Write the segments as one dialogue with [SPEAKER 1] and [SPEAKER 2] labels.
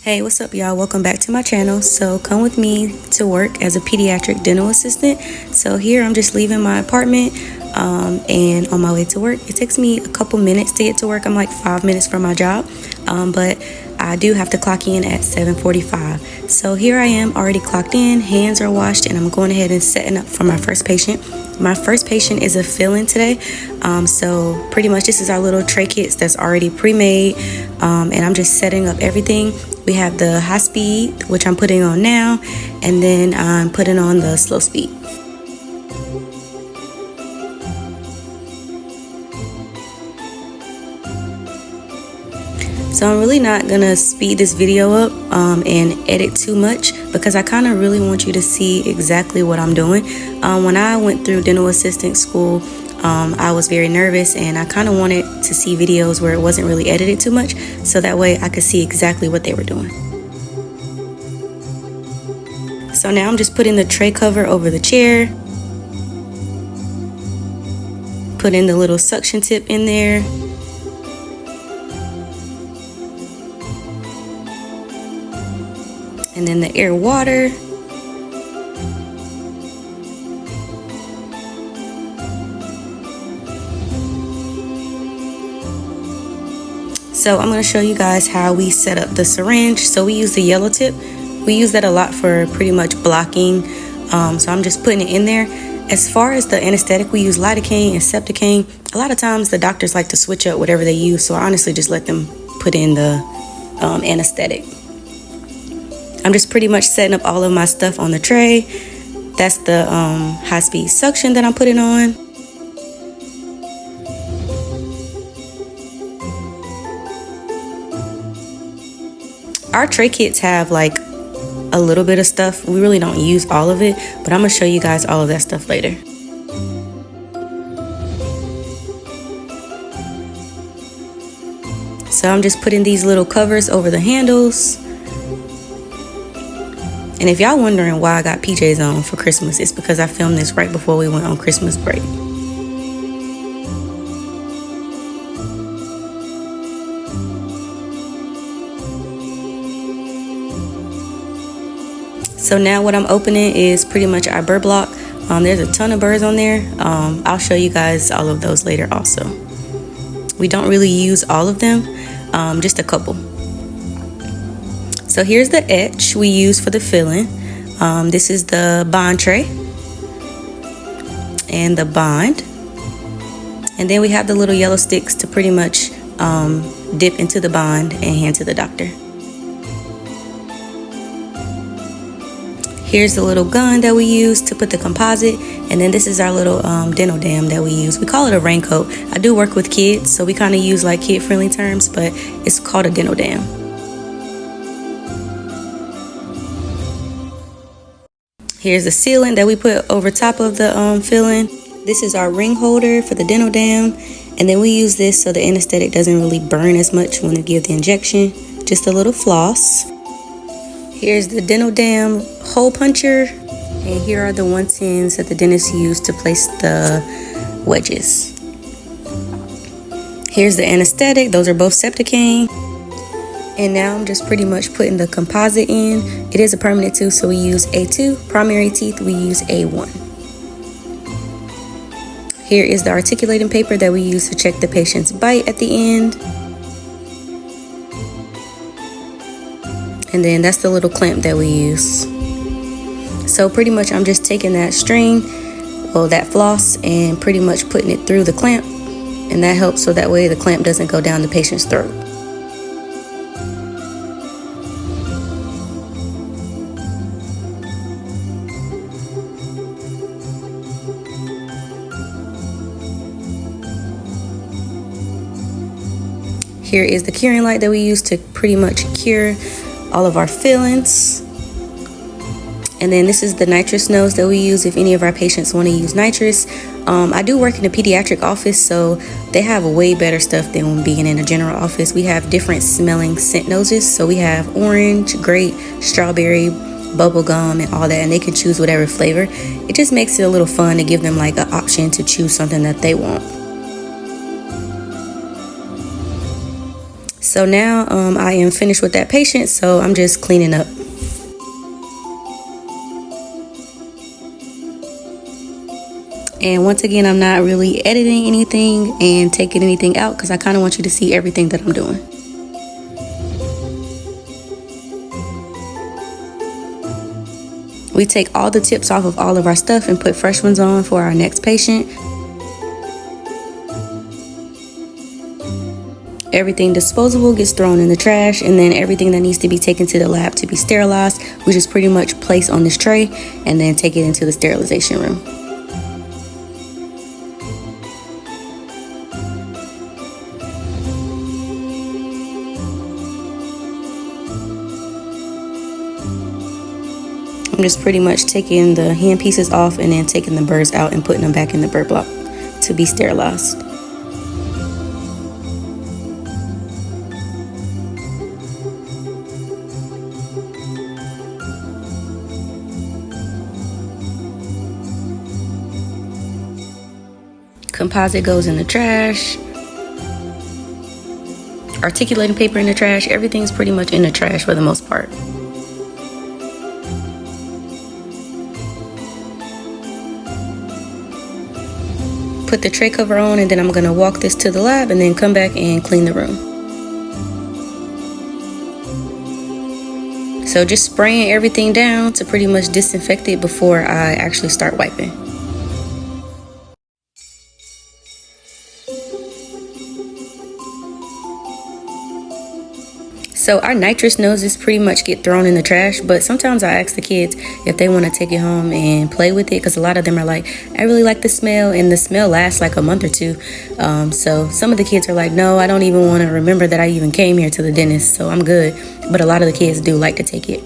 [SPEAKER 1] Hey, what's up, y'all? Welcome back to my channel. So come with me to work as a pediatric dental assistant. So here I'm just leaving my apartment and on my way to work. It takes me a couple minutes to get to work. I'm like 5 minutes from my job, but I do have to clock in at 7:45. So here I am already clocked in, hands are washed, and I'm going ahead and setting up for my first patient. My first patient is a fill-in today. So pretty much this is our little tray kits that's already pre-made, and I'm just setting up everything. We have the high speed, which I'm putting on now, and then I'm putting on the slow speed. So I'm really not gonna speed this video up and edit too much, because I kind of really want you to see exactly what I'm doing. When I went through dental assistant school, I was very nervous, and I kind of wanted to see videos where it wasn't really edited too much, so that way I could see exactly what they were doing. So now I'm just putting the tray cover over the chair, putting the little suction tip in there, and then the air water. So I'm going to show you guys how we set up the syringe. So we use the yellow tip. We use that a lot for pretty much blocking. So I'm just putting it in there. As far as the anesthetic, we use lidocaine and septicaine. A lot of times the doctors like to switch up whatever they use, so I honestly just let them put in the anesthetic. I'm just pretty much setting up all of my stuff on the tray. That's the high-speed suction that I'm putting on. Our tray kits have like a little bit of stuff. We really don't use all of it, but I'm gonna show you guys all of that stuff later. So I'm just putting these little covers over the handles. And if y'all wondering why I got PJs on for Christmas, it's because I filmed this right before we went on Christmas break. So now what I'm opening is pretty much our bird block. There's a ton of birds on there. I'll show you guys all of those later also. We don't really use all of them, just a couple. So here's the etch we use for the filling. This is the bond tray and the bond. And then we have the little yellow sticks to pretty much dip into the bond and hand to the doctor. Here's the little gun that we use to put the composite, and then this is our little dental dam that we use. We call it a raincoat. I do work with kids, so we kind of use like kid-friendly terms, but it's called a dental dam. Here's the sealant that we put over top of the filling. This is our ring holder for the dental dam, and then we use this so the anesthetic doesn't really burn as much when we give the injection. Just a little floss. Here's the dental dam hole puncher, and here are the 110s that the dentist used to place the wedges. Here's the anesthetic. Those are both septicaine. And now I'm just pretty much putting the composite in. It is a permanent tooth, so we use A2. Primary teeth, we use A1. Here is the articulating paper that we use to check the patient's bite at the end. And then that's the little clamp that we use. So pretty much I'm just taking that string, well, that floss, and pretty much putting it through the clamp. And that helps so that way the clamp doesn't go down the patient's throat. Here is the curing light that we use to pretty much cure all of our fillings. And then this is the nitrous nose that we use if any of our patients want to use nitrous. I do work in a pediatric office, so they have way better stuff than being in a general office. We have different smelling scent noses. So we have orange, grape, strawberry, bubble gum, and all that, and they can choose whatever flavor. It just makes it a little fun to give them like an option to choose something that they want. So now I am finished with that patient, so I'm just cleaning up. And once again, I'm not really editing anything and taking anything out because I kind of want you to see everything that I'm doing. We take all the tips off of all of our stuff and put fresh ones on for our next patient. Everything disposable gets thrown in the trash, and then everything that needs to be taken to the lab to be sterilized, we just pretty much place on this tray and then take it into the sterilization room. I'm just pretty much taking the hand pieces off and then taking the burrs out and putting them back in the burr block to be sterilized. Composite goes in the trash. Articulating paper in the trash. Everything's pretty much in the trash for the most part. Put the tray cover on, and then I'm gonna walk this to the lab and then come back and clean the room. So just spraying everything down to pretty much disinfect it before I actually start wiping. So our nitrous noses pretty much get thrown in the trash, but sometimes I ask the kids if they want to take it home and play with it, because a lot of them are like, I really like the smell, and the smell lasts like a month or two. So some of the kids are like, no, I don't even want to remember that I even came here to the dentist, so I'm good. But a lot of the kids do like to take it.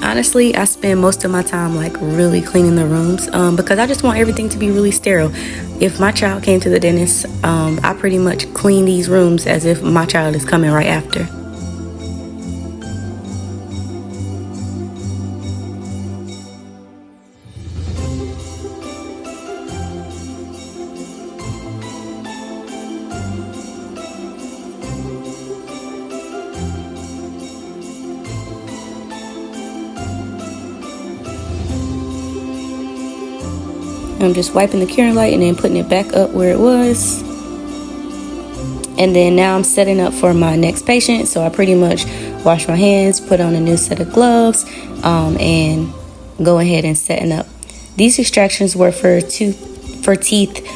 [SPEAKER 1] Honestly, I spend most of my time like really cleaning the rooms because I just want everything to be really sterile. If my child came to the dentist, I pretty much clean these rooms as if my child is coming right after. I'm just wiping the curing light and then putting it back up where it was. And then now I'm setting up for my next patient. So I pretty much wash my hands, put on a new set of gloves, and go ahead and setting up. These extractions were for teeth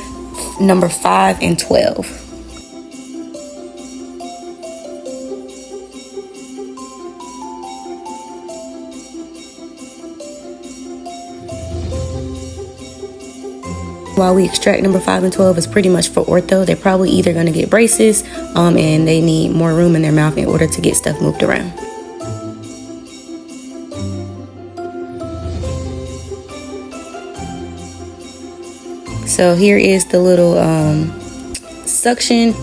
[SPEAKER 1] number 5 and 12. While we extract number 5 and 12 is pretty much for ortho. They're probably either going to get braces and they need more room in their mouth in order to get stuff moved around. So here is the little suction.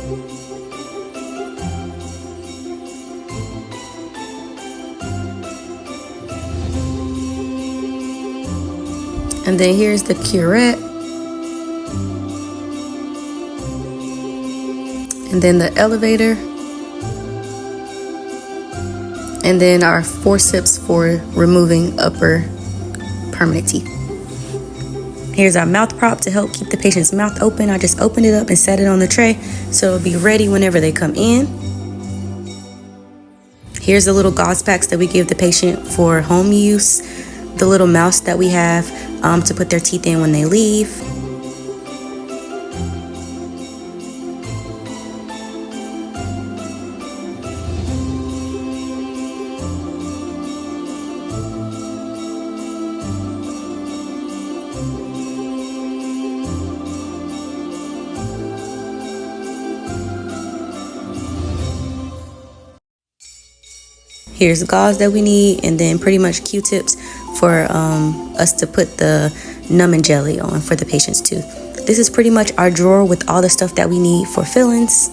[SPEAKER 1] And then here's the curette. And then the elevator, and then our forceps for removing upper permanent teeth. Here's our mouth prop to help keep the patient's mouth open. I just opened it up and set it on the tray so it'll be ready whenever they come in. Here's the little gauze packs that we give the patient for home use, the little mouse that we have to put their teeth in when they leave. Here's gauze that we need, and then pretty much Q-tips for us to put the numbing jelly on for the patient's tooth. This is pretty much our drawer with all the stuff that we need for fillings.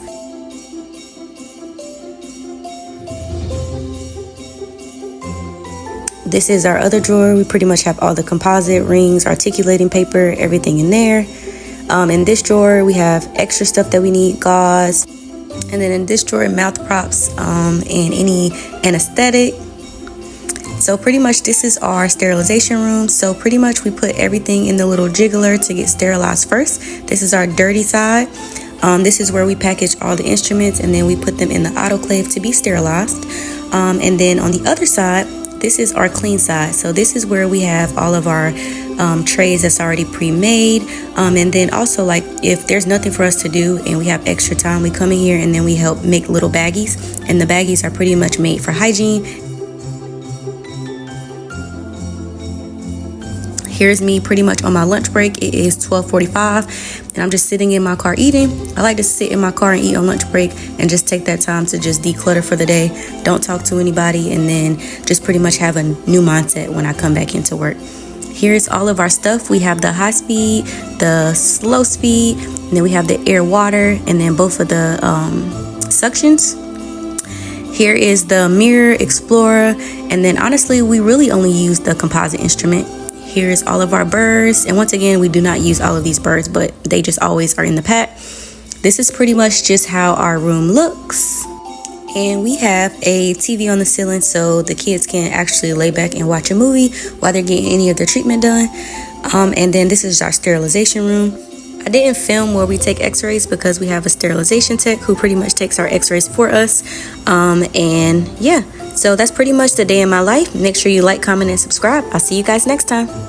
[SPEAKER 1] This is our other drawer. We pretty much have all the composite rings, articulating paper, everything in there. In this drawer, we have extra stuff that we need, gauze. And then in this drawer, mouth props and any anesthetic. So pretty much this is our sterilization room. So pretty much we put everything in the little jiggler to get sterilized first. This is our dirty side. This is where we package all the instruments, and then we put them in the autoclave to be sterilized. And then on the other side, this is our clean side. So this is where we have all of our trays that's already pre-made. And then also, like, if there's nothing for us to do and we have extra time, we come in here and then we help make little baggies. And the baggies are pretty much made for hygiene. Here's me pretty much on my lunch break. It is 12:45 and I'm just sitting in my car eating. I like to sit in my car and eat on lunch break and just take that time to just declutter for the day. Don't talk to anybody, and then just pretty much have a new mindset when I come back into work. Here's all of our stuff. We have the high speed, the slow speed, and then we have the air water, and then both of the suctions. Here is the mirror, explorer, and then honestly, we really only use the composite instrument. Here's all of our birds, and once again, we do not use all of these birds, but they just always are in the pack. This is pretty much just how our room looks. And we have a TV on the ceiling so the kids can actually lay back and watch a movie while they're getting any of their treatment done. And then this is our sterilization room. I didn't film where we take x-rays because we have a sterilization tech who pretty much takes our x-rays for us. And yeah, so that's pretty much the day in my life. Make sure you like, comment, and subscribe. I'll see you guys next time.